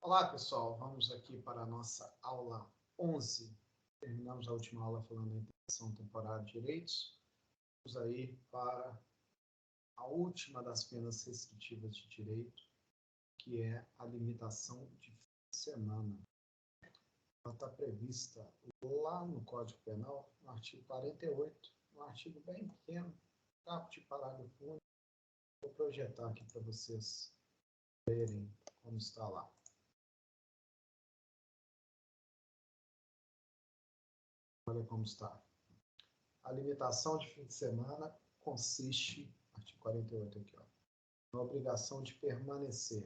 Olá, pessoal. Vamos aqui para a nossa aula 11. Terminamos a última aula falando da interdição temporária de direitos. Vamos aí para a última das penas restritivas de direito, que é a limitação de fim de semana. Ela está prevista lá no Código Penal, no artigo 48, um artigo bem pequeno, caput de parágrafo único. Vou projetar aqui para vocês verem como está lá. Olha como está. A limitação de fim de semana consiste, artigo 48 aqui, ó, na obrigação de permanecer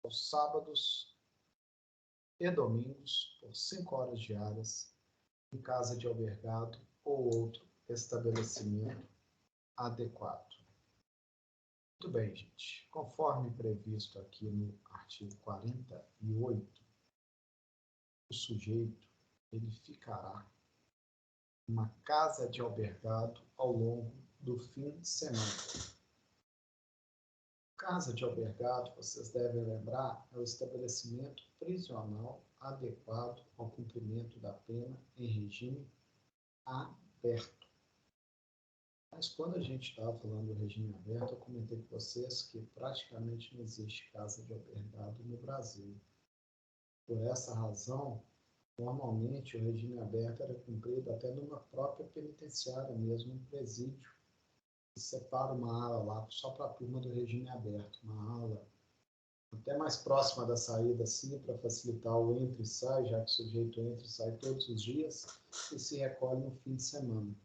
aos sábados e domingos por 5 horas diárias em casa de albergado ou outro estabelecimento adequado. Muito bem, gente. Conforme previsto aqui no artigo 48, o sujeito ele ficará uma casa de albergado ao longo do fim de semana. Casa de albergado, vocês devem lembrar, é o estabelecimento prisional adequado ao cumprimento da pena em regime aberto. Mas quando a gente estava falando do regime aberto, eu comentei com vocês que praticamente não existe casa de albergado no Brasil. Por essa razão, normalmente, o regime aberto era cumprido até numa própria penitenciária mesmo, um presídio, que separa uma ala lá só para a turma do regime aberto, uma ala até mais próxima da saída, assim, para facilitar o entra e sai, já que o sujeito entra e sai todos os dias, e se recolhe no fim de semana.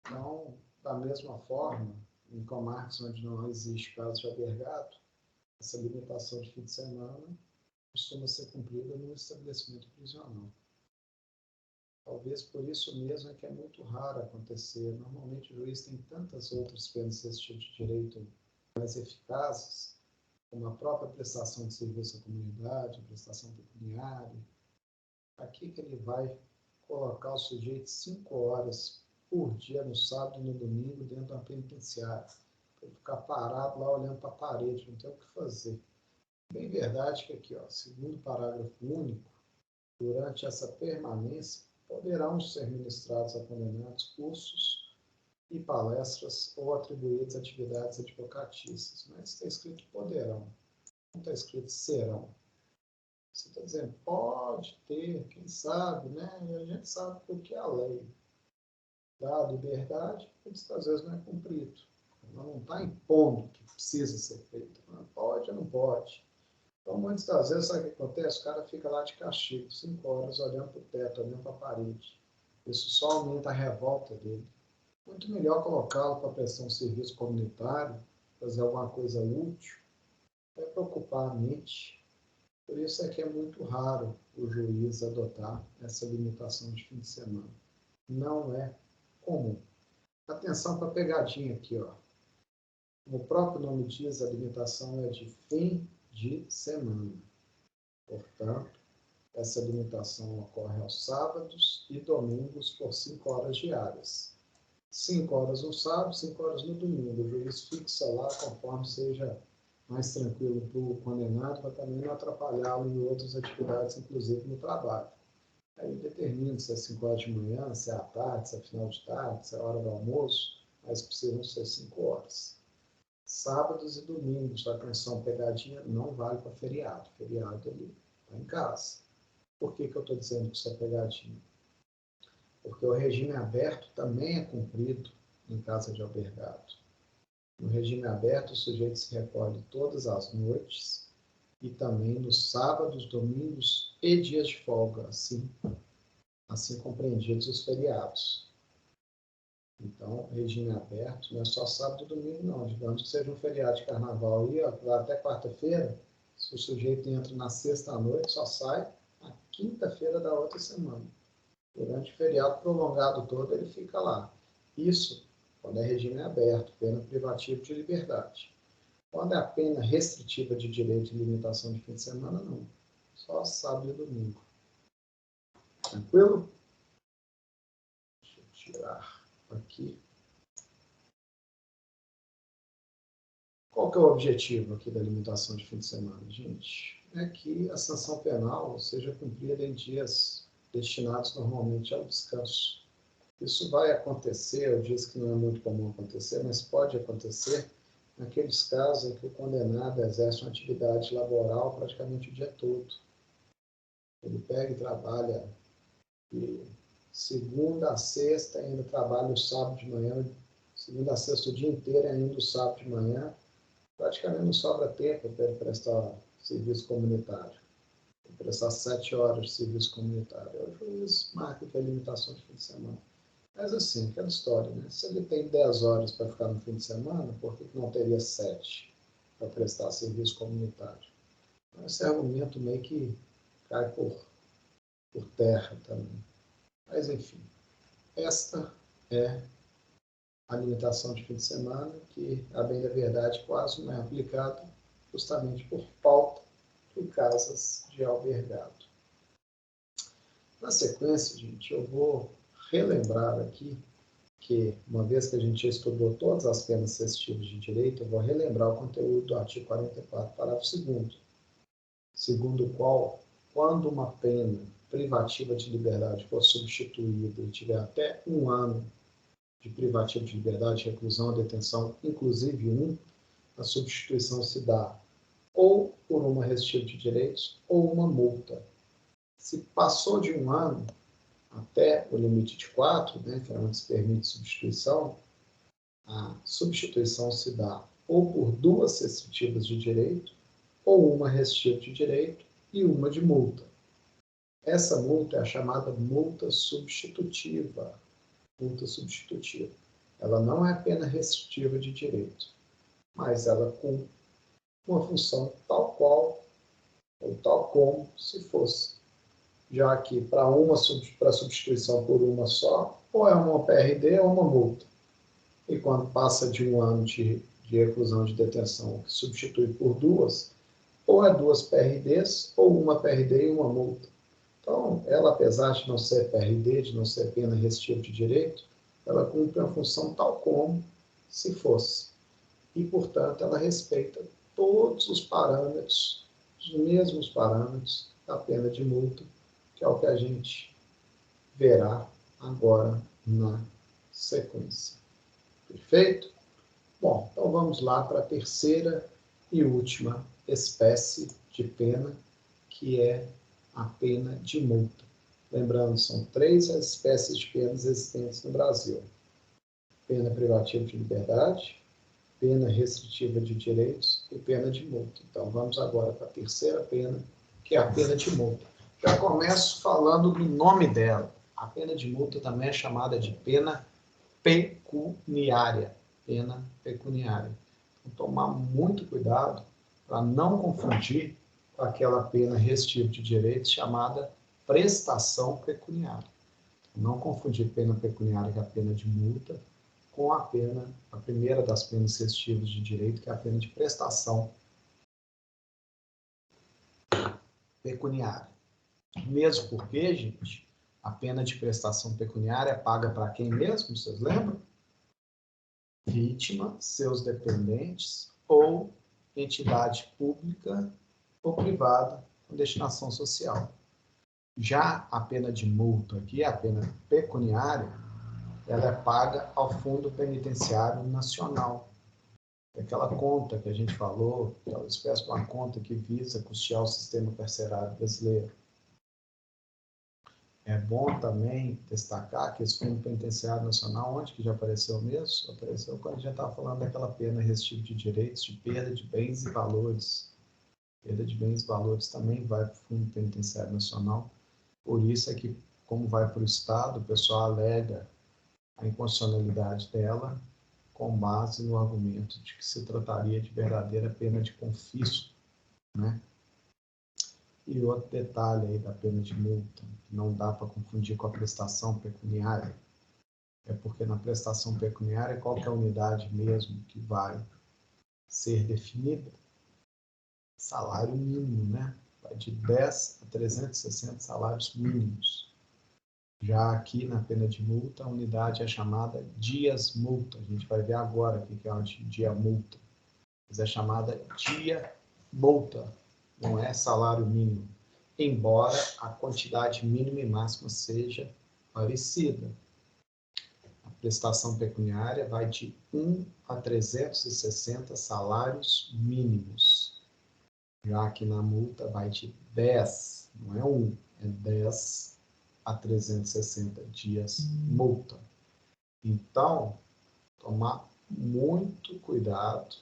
Então, da mesma forma, em comarcas onde não existe casa de albergado, essa limitação de fim de semana costuma ser cumprida no estabelecimento prisional. Talvez por isso mesmo é que é muito raro acontecer. Normalmente o juiz tem tantas outras penas restritivas de direito mais eficazes, como a própria prestação de serviço à comunidade, a prestação pecuniária. Aqui que ele vai colocar o sujeito 5 horas por dia, no sábado e no domingo, dentro da penitenciária, para ele ficar parado lá olhando para a parede, não tem o que fazer. Bem verdade que aqui, ó, segundo o parágrafo único, durante essa permanência, poderão ser ministrados a condenados cursos e palestras ou atribuídas atividades advocatícias. Mas está escrito poderão, não está escrito serão. Você está dizendo, pode ter, quem sabe, né? E a gente sabe porque a lei dá liberdade, isso às vezes não é cumprido. Ela não está impondo que precisa ser feito. Não pode ou não pode. Então, muitas das vezes, sabe o que acontece? O cara fica lá de castigo, 5 horas, olhando para o teto, olhando para a parede. Isso só aumenta a revolta dele. Muito melhor colocá-lo para prestar um serviço comunitário, fazer alguma coisa útil, é preocupar a mente. Por isso é que é muito raro o juiz adotar essa limitação de fim de semana. Não é comum. Atenção para a pegadinha aqui, ó. Como o próprio nome diz, a limitação é de fim de semana. Portanto, essa limitação ocorre aos sábados e domingos por 5 horas diárias. 5 horas no sábado, 5 horas no domingo. O juiz fixa lá conforme seja mais tranquilo para o condenado, para também não atrapalhá-lo em outras atividades, inclusive no trabalho. Aí determina se é 5 horas de manhã, se é à tarde, se é final de tarde, se é hora do almoço, mas precisam ser 5 horas. Sábados e domingos, atenção, pegadinha, não vale para feriado. Feriado ele está em casa. Por que eu estou dizendo que isso é pegadinha? Porque o regime aberto também é cumprido em casa de albergado. No regime aberto, o sujeito se recolhe todas as noites e também nos sábados, domingos e dias de folga, assim compreendidos os feriados. Então, regime aberto não é só sábado e domingo, não. Digamos que seja um feriado de carnaval aí, ó, até quarta-feira, se o sujeito entra na sexta-noite, só sai na quinta-feira da outra semana. Durante o feriado prolongado todo, ele fica lá. Isso quando é regime aberto, pena privativa de liberdade. Quando é a pena restritiva de direito e limitação de fim de semana, não. Só sábado e domingo. Tranquilo? Deixa eu tirar aqui. Qual que é o objetivo aqui da limitação de fim de semana, gente? é que a sanção penal seja cumprida em dias destinados normalmente ao descanso. Isso vai acontecer, eu disse que não é muito comum acontecer, mas pode acontecer naqueles casos em que o condenado exerce uma atividade laboral praticamente o dia todo. Ele pega e trabalha de segunda a sexta, ainda trabalha o sábado de manhã, segunda a sexta o dia inteiro, ainda o sábado de manhã. Praticamente não sobra tempo para ele prestar serviço comunitário. Ele prestar 7 horas de serviço comunitário. O juiz marca que é limitação de fim de semana. Mas assim, aquela história, né? Se ele tem 10 horas para ficar no fim de semana, por que não teria 7 para prestar serviço comunitário? Então, esse argumento meio que cai por terra também. Mas, enfim, esta é a limitação de fim de semana, que, a bem da verdade, quase não é aplicada, justamente por falta de casas de albergado. Na sequência, gente, eu vou relembrar aqui que, uma vez que a gente já estudou todas as penas restritivas de direito, eu vou relembrar o conteúdo do artigo 44, parágrafo 2º, segundo o qual, quando uma pena privativa de liberdade for substituída e tiver até 1 ano de privativa de liberdade, reclusão ou detenção, inclusive a substituição se dá ou por uma restritiva de direitos ou uma multa. Se passou de 1 ano até o limite de 4, né, que é onde se permite substituição, a substituição se dá ou por 2 restritivas de direito, ou uma restritiva de direito e uma de multa. Essa multa é a chamada multa substitutiva. Multa substitutiva. Ela não é pena restritiva de direito, mas ela cumpre uma função tal qual ou tal como se fosse. Já que para substituição por uma só, ou é uma PRD ou uma multa. E quando passa de 1 ano de reclusão de detenção, que substitui por 2, ou é 2 PRDs, ou uma PRD e uma multa. Então, ela, apesar de não ser PRD, de não ser pena restritiva de direito, ela cumpre uma função tal como se fosse. E, portanto, ela respeita todos os parâmetros, os mesmos parâmetros da pena de multa, que é o que a gente verá agora na sequência. Perfeito? Bom, então vamos lá para a terceira e última espécie de pena, que é a pena de multa. Lembrando, são 3 as espécies de penas existentes no Brasil: pena privativa de liberdade, pena restritiva de direitos e pena de multa. Então, vamos agora para a terceira pena, que é a pena de multa. Já começo falando do nome dela. A pena de multa também é chamada de pena pecuniária. Pena pecuniária. Então, tomar muito cuidado para não confundir com aquela pena restritiva de direitos chamada prestação pecuniária. Não confundir pena pecuniária, que é a pena de multa, com a primeira das penas restritivas de direito, que é a pena de prestação pecuniária. Mesmo porque, gente, a pena de prestação pecuniária é paga para quem mesmo, vocês lembram? Vítima, seus dependentes ou entidade pública ou privada com destinação social. Já a pena de multa aqui, a pena pecuniária, ela é paga ao Fundo Penitenciário Nacional. Aquela conta que a gente falou, aquela espécie de uma conta que visa custear o sistema carcerário brasileiro. É bom também destacar que esse Fundo Penitenciário Nacional, onde que já apareceu mesmo? Apareceu quando a gente estava falando daquela pena restritiva de direitos, de perda de bens e valores. Perda de bens e valores também vai para o Fundo Penitenciário Nacional. Por isso é que, como vai para o Estado, o pessoal alega a inconstitucionalidade dela com base no argumento de que se trataria de verdadeira pena de confisco, né? E outro detalhe aí da pena de multa, que não dá para confundir com a prestação pecuniária, é porque na prestação pecuniária, qual que é a unidade mesmo que vai ser definida? Salário mínimo, né? Vai de 10 a 360 salários mínimos. Já aqui na pena de multa, a unidade é chamada dias-multa. A gente vai ver agora o que é uma dia-multa. Mas é chamada dia-multa. não é salário mínimo, embora a quantidade mínima e máxima seja parecida. A prestação pecuniária vai de 1 a 360 salários mínimos, já que na multa vai de 10, não é 1, é 10 a 360 dias multa. Então, tomar muito cuidado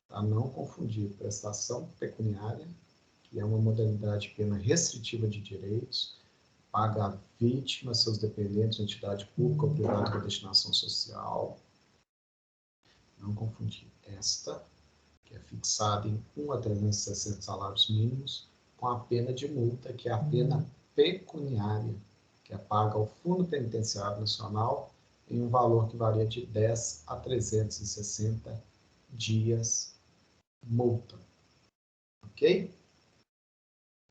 para não confundir prestação pecuniária, que é uma modalidade de pena restritiva de direitos, paga a vítima, seus dependentes, entidade pública ou privada com destinação social. Não confundir esta, que é fixada em 1 a 360 salários mínimos, com a pena de multa, que é a pena pecuniária, que é paga ao Fundo Penitenciário Nacional em um valor que varia de 10 a 360 dias multa. Ok?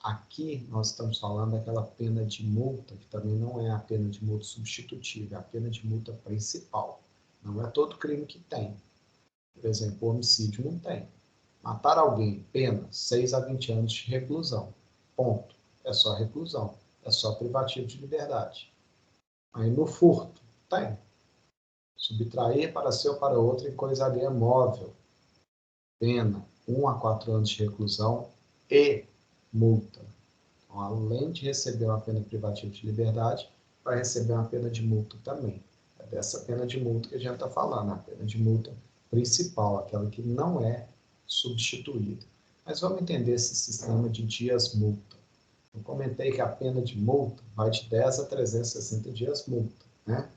Aqui nós estamos falando daquela pena de multa, que também não é a pena de multa substitutiva, é a pena de multa principal. Não é todo crime que tem. Por exemplo, o homicídio não tem. Matar alguém, pena 6 a 20 anos de reclusão. Ponto. É só reclusão. É só privativo de liberdade. Aí no furto, tem. Subtrair para si ou para outro em coisa alheia móvel. Pena 1 a 4 anos de reclusão e multa. Então, além de receber uma pena privativa de liberdade, vai receber uma pena de multa também. É dessa pena de multa que a gente está falando, a pena de multa principal, aquela que não é substituída. Mas vamos entender esse sistema de dias multa. Eu comentei que a pena de multa vai de 10 a 360 dias multa, né?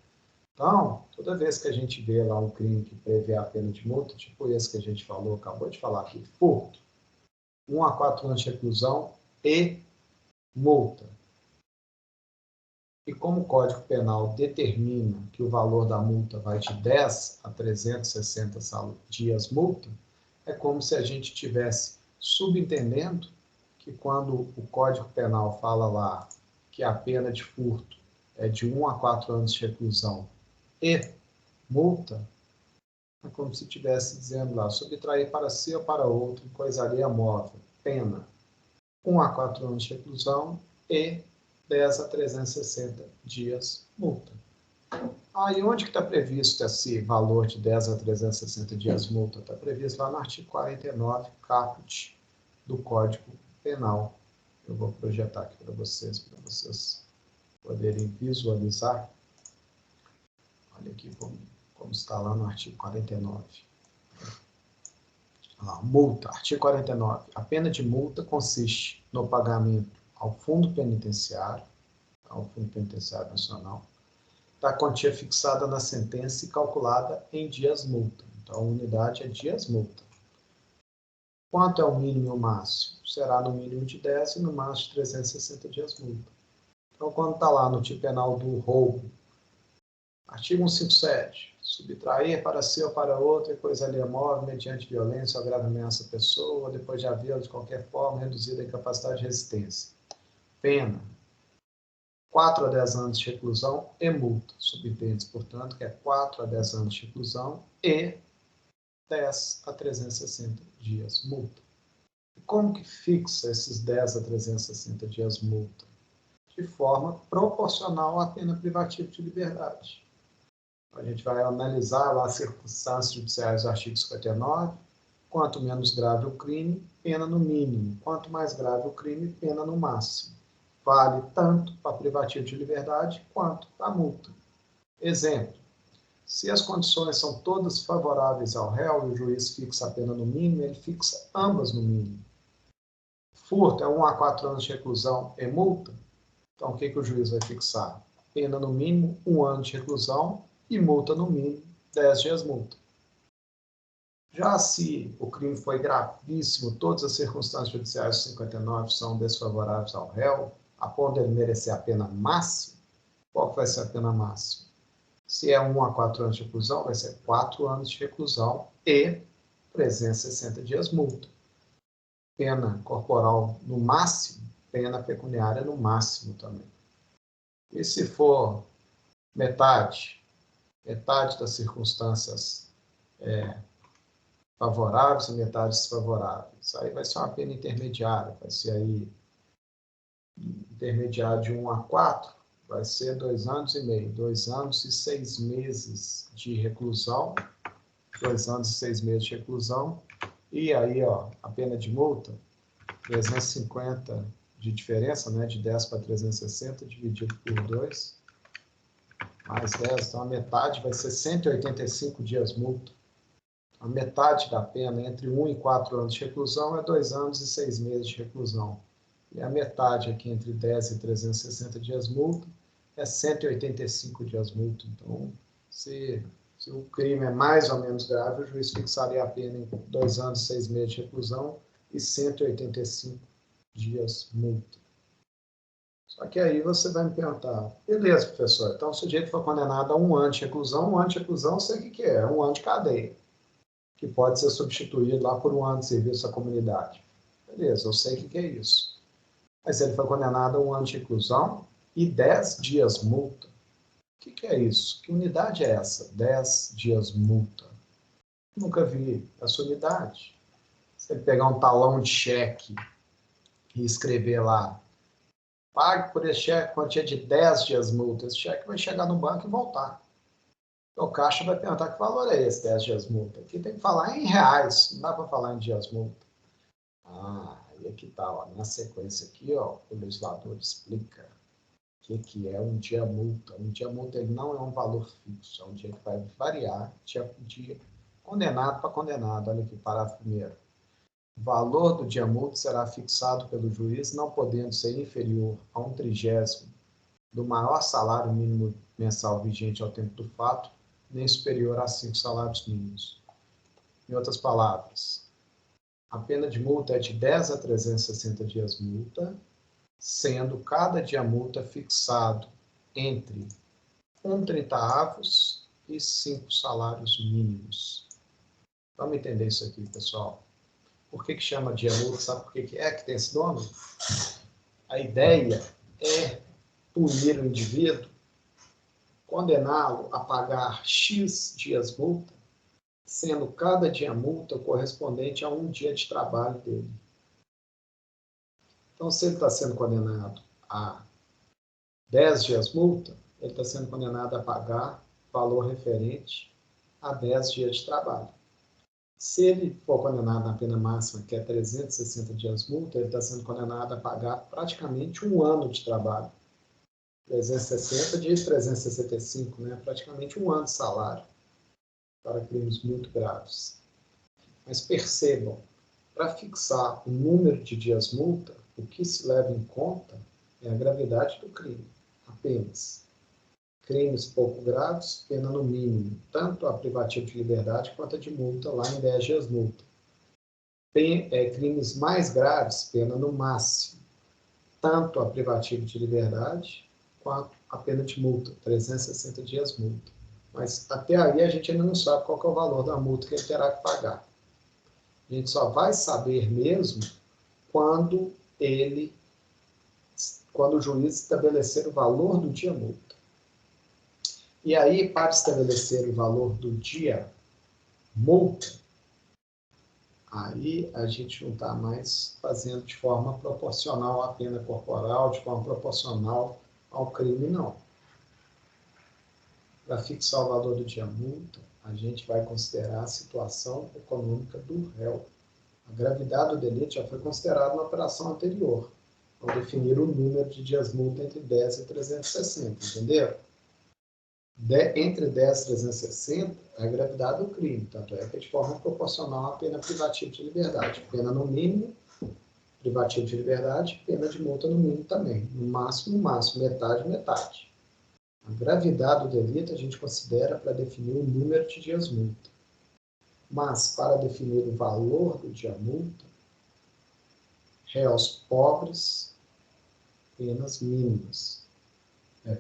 Então, toda vez que a gente vê lá um crime que prevê a pena de multa, tipo esse que a gente falou, acabou de falar aqui, furto, 1 a 4 anos de reclusão e multa. E como o Código Penal determina que o valor da multa vai de 10 a 360 dias multa, é como se a gente estivesse subentendendo que quando o Código Penal fala lá que a pena de furto é de 1 a 4 anos de reclusão e multa, é como se estivesse dizendo lá, subtrair para si ou para outro, em coisa alheia móvel, pena 1 a 4 anos de reclusão e 10 a 360 dias multa. Aí onde que está previsto esse valor de 10 a 360 dias multa? Está previsto lá no artigo 49, caput do Código Penal. Eu vou projetar aqui para vocês poderem visualizar. Olha aqui como está lá no artigo 49. Lá, multa, artigo 49. A pena de multa consiste no pagamento ao Fundo Penitenciário Nacional, da quantia fixada na sentença e calculada em dias multa. Então, a unidade é dias multa. Quanto é o mínimo e o máximo? Será no mínimo de 10 e no máximo de 360 dias multa. Então, quando está lá no tipo penal do roubo, artigo 157, subtrair para si ou para outro e coisa alheia móvel mediante violência ou grave ameaça à pessoa, ou depois de havê-lo de qualquer forma reduzida a incapacidade de resistência. Pena 4 a 10 anos de reclusão e multa. Subentende, portanto, que é 4 a 10 anos de reclusão e 10 a 360 dias multa. E como que fixa esses 10 a 360 dias multa? De forma proporcional à pena privativa de liberdade. A gente vai analisar lá as circunstâncias judiciais do artigo 59. Quanto menos grave o crime, pena no mínimo. Quanto mais grave o crime, pena no máximo. Vale tanto para privativo de liberdade quanto para multa. Exemplo, se as condições são todas favoráveis ao réu e o juiz fixa a pena no mínimo, ele fixa ambas no mínimo. Furto é 1 a 4 anos de reclusão e multa, então o que o juiz vai fixar? Pena no mínimo 1 ano de reclusão e multa no mínimo 10 dias multa. Já se o crime foi gravíssimo, todas as circunstâncias judiciais do 59 são desfavoráveis ao réu, a ponto de ele merecer a pena máxima, qual vai ser a pena máxima? Se é 1 a 4 anos de reclusão, vai ser 4 anos de reclusão e 360 dias multa. Pena corporal no máximo, pena pecuniária no máximo também. E se for metade das circunstâncias favoráveis e metade desfavoráveis. Aí vai ser uma pena intermediária, vai ser aí intermediário de 1 a 4, vai ser 2 anos e meio, 2 anos e 6 meses de reclusão, 2 anos e 6 meses de reclusão, e aí, ó, a pena de multa, 350 de diferença, né, de 10 para 360, dividido por 2, mais 10, então a metade vai ser 185 dias multa. A metade da pena, entre 1 e 4 anos de reclusão, é 2 anos e 6 meses de reclusão. E a metade aqui, entre 10 e 360 dias multa, é 185 dias multa. Então, se o crime é mais ou menos grave, o juiz fixaria a pena em 2 anos e 6 meses de reclusão e 185 dias multa. Só que aí você vai me perguntar, beleza, professor, então o sujeito foi condenado a 1 ano de reclusão, 1 ano de reclusão, eu sei o que é 1 ano de cadeia, que pode ser substituído lá por 1 ano de serviço à comunidade. Beleza, eu sei o que é isso. Mas ele foi condenado a 1 ano de reclusão e 10 dias multa. O que é isso? Que unidade é essa? 10 dias multa. Nunca vi essa unidade. Se ele pegar um talão de cheque e escrever lá, pague por esse cheque quantia de 10 dias multa, esse cheque vai chegar no banco e voltar. O caixa vai perguntar que valor é esse 10 dias multa. Aqui tem que falar em reais, não dá para falar em dias multa. Aí é que tá, ó, na sequência aqui, ó, o legislador explica o que é um dia multa. Um dia multa ele não é um valor fixo, é um dia que vai variar de condenado para condenado. Olha aqui, parágrafo 1º. O valor do dia multa será fixado pelo juiz, não podendo ser inferior a 1/30 do maior salário mínimo mensal vigente ao tempo do fato, nem superior a 5 salários mínimos. Em outras palavras, a pena de multa é de 10 a 360 dias multa, sendo cada dia multa fixado entre 1/30 e 5 salários mínimos. Vamos entender isso aqui, pessoal. Por que chama dia multa? Sabe por que é que tem esse nome? A ideia é punir o indivíduo, condená-lo a pagar X dias multa, sendo cada dia multa correspondente a 1 dia de trabalho dele. Então, se ele está sendo condenado a 10 dias multa, ele está sendo condenado a pagar valor referente a 10 dias de trabalho. Se ele for condenado na pena máxima, que é 360 dias multa, ele está sendo condenado a pagar praticamente 1 ano de trabalho. 360 de 365, né? Praticamente 1 ano de salário para crimes muito graves. Mas percebam, para fixar o número de dias multa, o que se leva em conta é a gravidade do crime, apenas. Crimes pouco graves, pena no mínimo, tanto a privativa de liberdade quanto a de multa, lá em 10 dias multa. Crimes mais graves, pena no máximo, tanto a privativa de liberdade quanto a pena de multa, 360 dias multa. Mas até aí a gente ainda não sabe qual que é o valor da multa que ele terá que pagar. A gente só vai saber mesmo quando o juiz estabelecer o valor do dia multa. E aí, para estabelecer o valor do dia multa, aí a gente não está mais fazendo de forma proporcional à pena corporal, de forma proporcional ao crime, não. Para fixar o valor do dia multa, a gente vai considerar a situação econômica do réu. A gravidade do delito já foi considerada na operação anterior, ao definir o número de dias multa entre 10 e 360, entenderam? Entre 10 e 360 é a gravidade do crime, tanto é que é de forma proporcional à pena privativa de liberdade. Pena no mínimo, privativa de liberdade, pena de multa no mínimo também. No máximo, metade, metade. A gravidade do delito a gente considera para definir o número de dias multa. Mas, para definir o valor do dia multa, réus pobres, penas mínimas.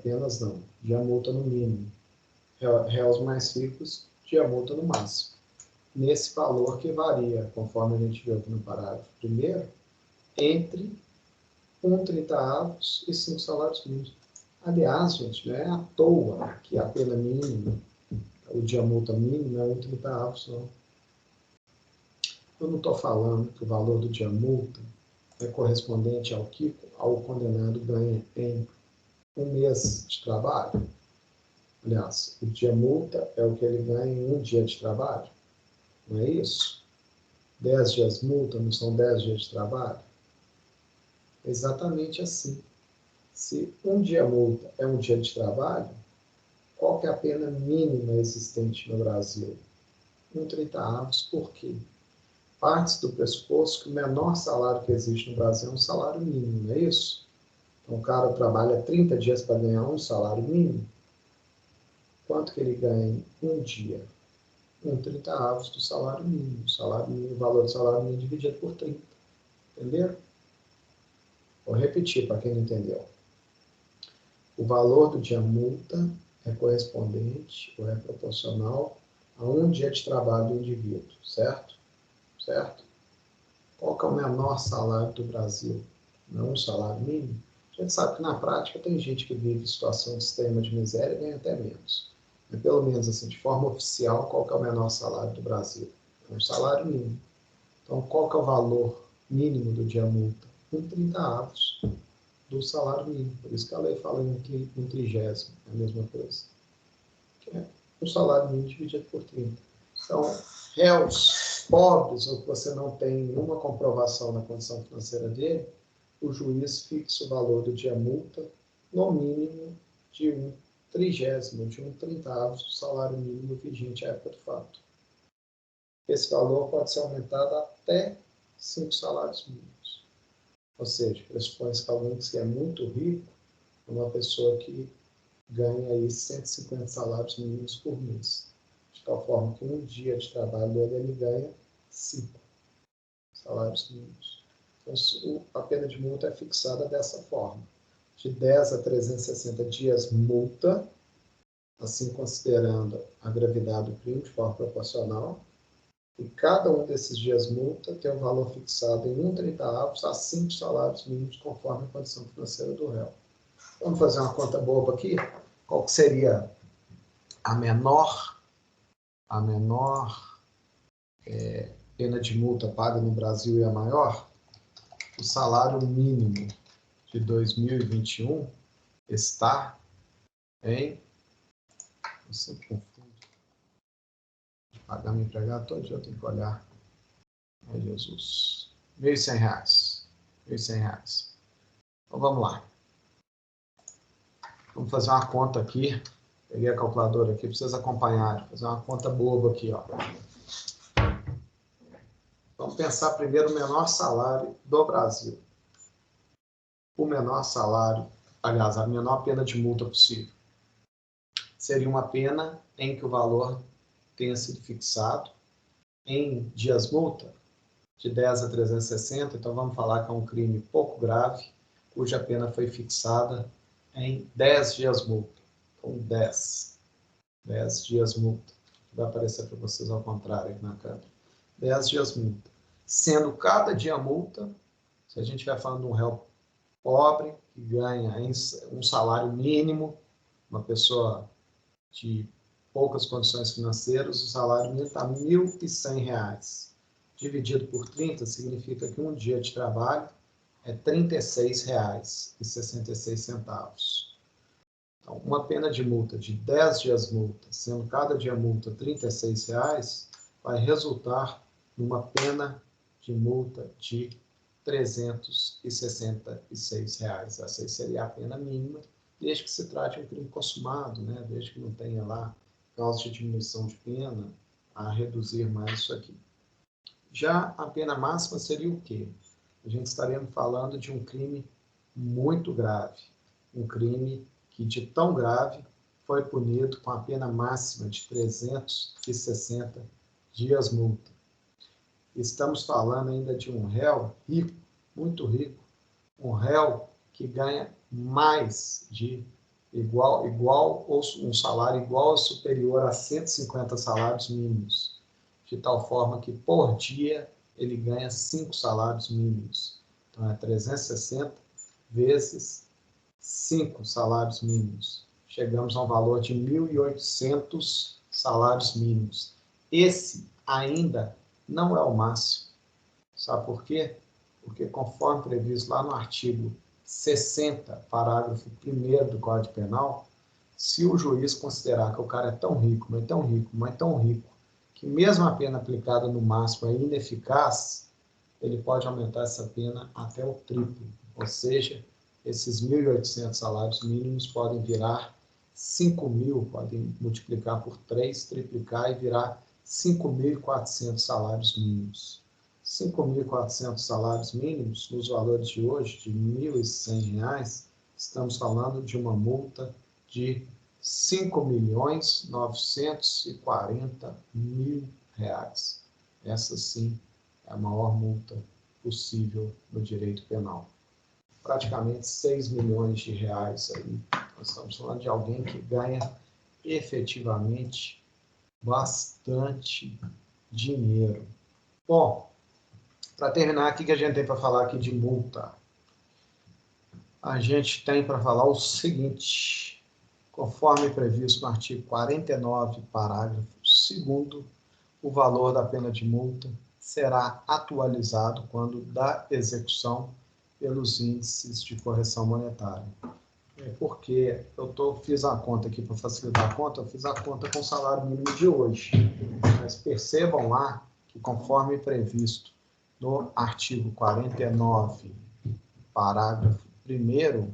Penas não, dia multa no mínimo. Réus mais ricos, dia multa no máximo. Nesse valor que varia, conforme a gente viu aqui no parágrafo 1º, entre 1/30 e 5 salários mínimos. Aliás, gente, não é à toa que a pena mínima, o dia multa mínimo, é 1/30, não. Eu não estou falando que o valor do dia multa é correspondente ao que o condenado ganha em um mês de trabalho. Aliás, o dia multa é o que ele ganha em um dia de trabalho. Não é isso? 10 dias multa não são 10 dias de trabalho? É exatamente assim. Se um dia multa é um dia de trabalho, qual que é a pena mínima existente no Brasil? 1,30 avos. Por quê? Parte do pressuposto que o menor salário que existe no Brasil é um salário mínimo, não é isso? Então, o cara trabalha 30 dias para ganhar um salário mínimo. Quanto que ele ganha em um dia? 1,30 avos do salário mínimo. O valor do salário mínimo dividido por 30. Entenderam? Vou repetir para quem não entendeu. O valor do dia multa é correspondente ou é proporcional a um dia de trabalho do indivíduo, certo? Certo? Qual que é o menor salário do Brasil? Não o salário mínimo? A gente sabe que na prática tem gente que vive em situação de extrema de miséria e ganha até menos. Mas pelo menos assim, de forma oficial, qual que é o menor salário do Brasil? É o salário mínimo. Então, qual que é o valor mínimo do dia multa? 1,30 avos do salário mínimo. Por isso que a lei fala em 1/30, é a mesma coisa. Que é o salário mínimo dividido por 30. Então, réus pobres, ou que você não tem nenhuma comprovação na condição financeira dele, o juiz fixa o valor do dia multa no mínimo de 1/30, de 1/30 avos do salário mínimo vigente à época do fato. Esse valor pode ser aumentado até 5 salários mínimos. Ou seja, pressupõe-se que alguém que é muito rico é uma pessoa que ganha aí 150 salários mínimos por mês. De tal forma que um dia de trabalho dele, ele ganha 5 salários mínimos. Então, a pena de multa é fixada dessa forma. De 10 a 360 dias multa, assim considerando a gravidade do crime de forma proporcional, e cada um desses dias multa tem um valor fixado em 1/30 avos a 5 salários mínimos, conforme a condição financeira do réu. Vamos fazer uma conta boba aqui? Qual que seria a menor pena de multa paga no Brasil e a maior? O salário mínimo de 2021 está em... Eu sempre confundo. Pagar meu empregado todo dia eu tenho que olhar. Ai, Jesus. R$ 1.100. R$ 1.100. Então, vamos lá. Vamos fazer uma conta aqui. Peguei a calculadora aqui para vocês acompanharem. Vou fazer uma conta boba aqui, ó. Vamos pensar primeiro o menor salário do Brasil. O menor salário, aliás, a menor pena de multa possível. Seria uma pena em que o valor tenha sido fixado em dias multa de 10 a 360, então vamos falar que é um crime pouco grave, cuja pena foi fixada em 10 dias multa. Então, 10 dias multa. Vai aparecer para vocês ao contrário aqui na câmera. 10 dias multa. Sendo cada dia multa, se a gente estiver falando de um réu pobre, que ganha um salário mínimo, uma pessoa de poucas condições financeiras, o salário mínimo está R$ 1.100. Dividido por 30 significa que um dia de trabalho é R$ 36,66. Então, uma pena de multa de 10 dias multa, sendo cada dia multa R$ 36, vai resultar numa pena de multa de R$ 366. Essa aí seria a pena mínima, desde que se trate de um crime consumado, né? Desde que não tenha lá causa de diminuição de pena a reduzir mais isso aqui. Já a pena máxima seria o quê? A gente estaria falando de um crime muito grave, um crime que de tão grave foi punido com a pena máxima de 360 dias multa. Estamos falando ainda de um réu rico, muito rico, um réu que ganha mais de igual ou um salário igual ou superior a 150 salários mínimos, de tal forma que por dia ele ganha 5 salários mínimos. Então é 360 vezes 5 salários mínimos. Chegamos a um valor de 1.800 salários mínimos. Esse ainda não é o máximo. Sabe por quê? Porque conforme previsto lá no artigo 60, parágrafo 1º do Código Penal, se o juiz considerar que o cara é tão rico, mas tão rico, mas tão rico, que mesmo a pena aplicada no máximo é ineficaz, ele pode aumentar essa pena até o triplo. Ou seja, esses 1.800 salários mínimos podem virar 5.000, podem multiplicar por 3, triplicar e virar 5.400 salários mínimos. 5.400 salários mínimos, nos valores de hoje, de R$ 1.100, estamos falando de uma multa de R$ 5.940.000. Essa sim é a maior multa possível no direito penal. Praticamente 6 milhões de reais aí. Nós estamos falando de alguém que ganha efetivamente bastante dinheiro. Bom, para terminar, o que a gente tem para falar aqui de multa? A gente tem para falar o seguinte: conforme previsto no artigo 49, parágrafo 2º, o valor da pena de multa será atualizado quando da execução pelos índices de correção monetária. Porque fiz a conta aqui para facilitar a conta, eu fiz a conta com o salário mínimo de hoje. Mas percebam lá que, conforme previsto no artigo 49, parágrafo 1º,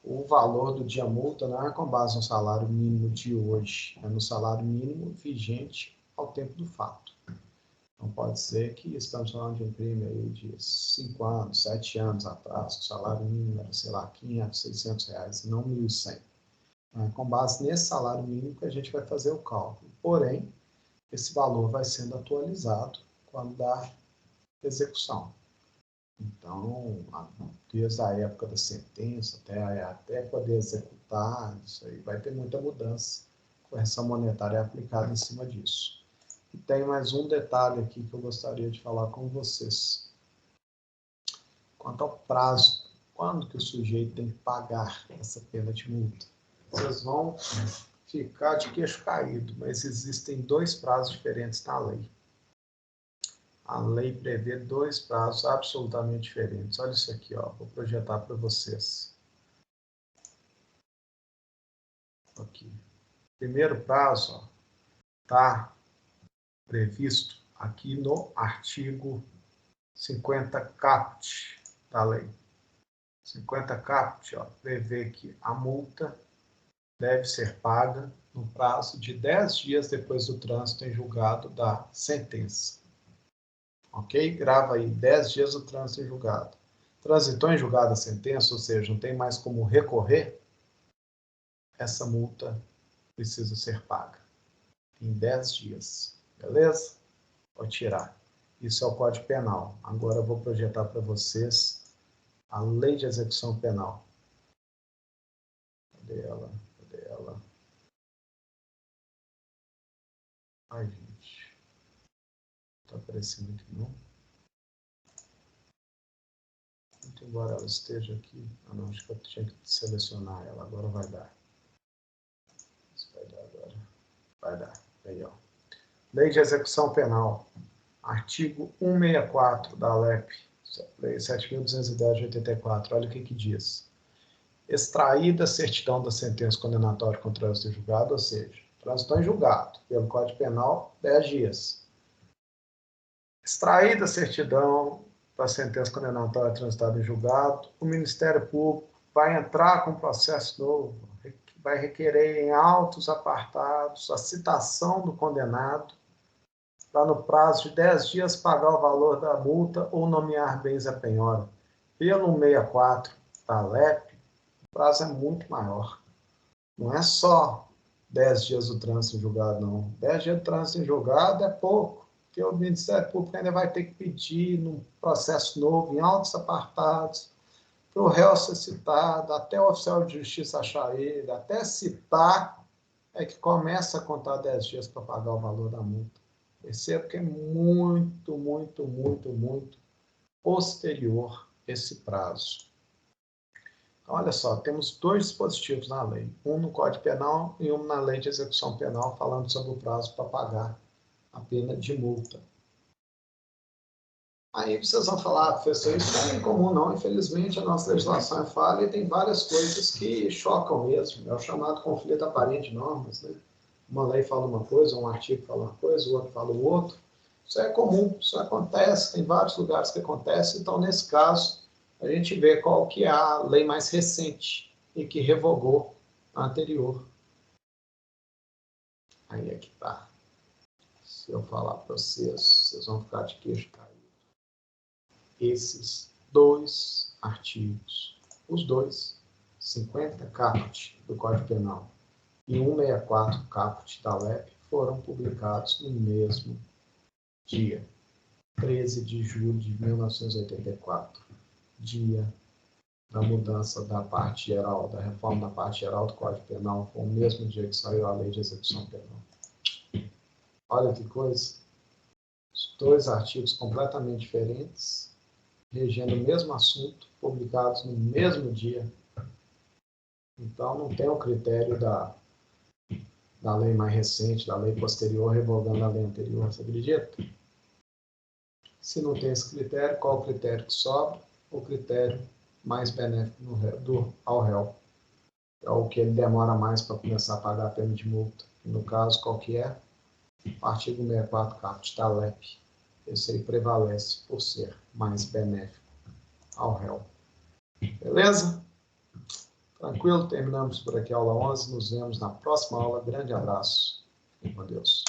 o valor do dia multa não é com base no salário mínimo de hoje, é no salário mínimo vigente ao tempo do fato. Então, pode ser que estamos falando de um crime aí de 5 anos, 7 anos atrás, que o salário mínimo era, sei lá, 500, 600 reais, e não 1.100. É com base nesse salário mínimo que a gente vai fazer o cálculo. Porém, esse valor vai sendo atualizado quando da execução. Então, desde a época da sentença até poder executar, isso aí vai ter muita mudança. A correção monetária é aplicada em cima disso. E tem mais um detalhe aqui que eu gostaria de falar com vocês. Quanto ao prazo, quando que o sujeito tem que pagar essa pena de multa? Vocês vão ficar de queixo caído, mas existem 2 prazos diferentes na lei. A lei prevê 2 prazos absolutamente diferentes. Olha isso aqui, ó. Vou projetar para vocês. Aqui. Primeiro prazo está previsto aqui no artigo 50 caput da lei. 50 caput prevê que a multa deve ser paga no prazo de 10 dias depois do trânsito em julgado da sentença. Ok? Grava aí, 10 dias do trânsito em julgado. Transitou em julgado a sentença, ou seja, não tem mais como recorrer, essa multa precisa ser paga em 10 dias. Beleza? Vou tirar. Isso é o Código Penal. Agora eu vou projetar para vocês a Lei de Execução Penal. Cadê ela? Cadê ela? Ai, gente. Não está aparecendo aqui, não? Muito embora ela esteja aqui. Ah, não, acho que eu tinha que selecionar ela. Agora vai dar. Isso vai dar agora. Vai dar. Aí, ó. Lei de Execução Penal. Artigo 164 da LEP. Lei 7.210 de 84. Olha o que diz. Extraída a certidão da sentença condenatória com trânsito em julgado, ou seja, trânsito em julgado, pelo Código Penal, 10 dias. Extraída a certidão da sentença condenatória transitada em julgado, o Ministério Público vai entrar com processo novo, vai requerer em autos apartados a citação do condenado para, no prazo de 10 dias, pagar o valor da multa ou nomear bens à penhora. Pelo 164 da LEP, o prazo é muito maior. Não é só 10 dias do trânsito em julgado, não. 10 dias do trânsito em julgado é pouco, porque o Ministério Público ainda vai ter que pedir num processo novo, em autos apartados, para o réu ser citado, até o oficial de justiça achar ele, até citar, é que começa a contar 10 dias para pagar o valor da multa. Perceba que é muito, muito, muito, muito posterior esse prazo. Olha só, temos 2 dispositivos na lei, um no Código Penal e um na Lei de Execução Penal, falando sobre o prazo para pagar a pena de multa. Aí vocês vão falar, professor, isso não é incomum não, infelizmente a nossa legislação é falha e tem várias coisas que chocam mesmo, é o chamado conflito aparente de normas, né? Uma lei fala uma coisa, um artigo fala uma coisa, o outro fala o outro. Isso é comum, isso acontece, tem vários lugares que acontece, então nesse caso a gente vê qual que é a lei mais recente e que revogou a anterior. Aí é que tá. Se eu falar para vocês, vocês vão ficar de queixo caído. Esses dois artigos, os dois, 50 caput do Código Penal e 164 caput da LEP, foram publicados no mesmo dia, 13 de julho de 1984, dia da mudança da parte geral, da reforma da parte geral do Código Penal, foi o mesmo dia que saiu a Lei de Execução Penal. Olha que coisa, os dois artigos completamente diferentes, regendo o mesmo assunto, publicados no mesmo dia. Então, não tem o critério da lei mais recente, da lei posterior, revogando a lei anterior, você acredita? Se não tem esse critério, qual o critério que sobra? O critério mais benéfico ao réu. É o que ele demora mais para começar a pagar a pena de multa. No caso, qual que é? O artigo 64 caput da LEP. Esse aí prevalece por ser mais benéfico ao réu. Beleza? Tranquilo? Terminamos por aqui a aula 11. Nos vemos na próxima aula. Grande abraço. Fiquem com Deus.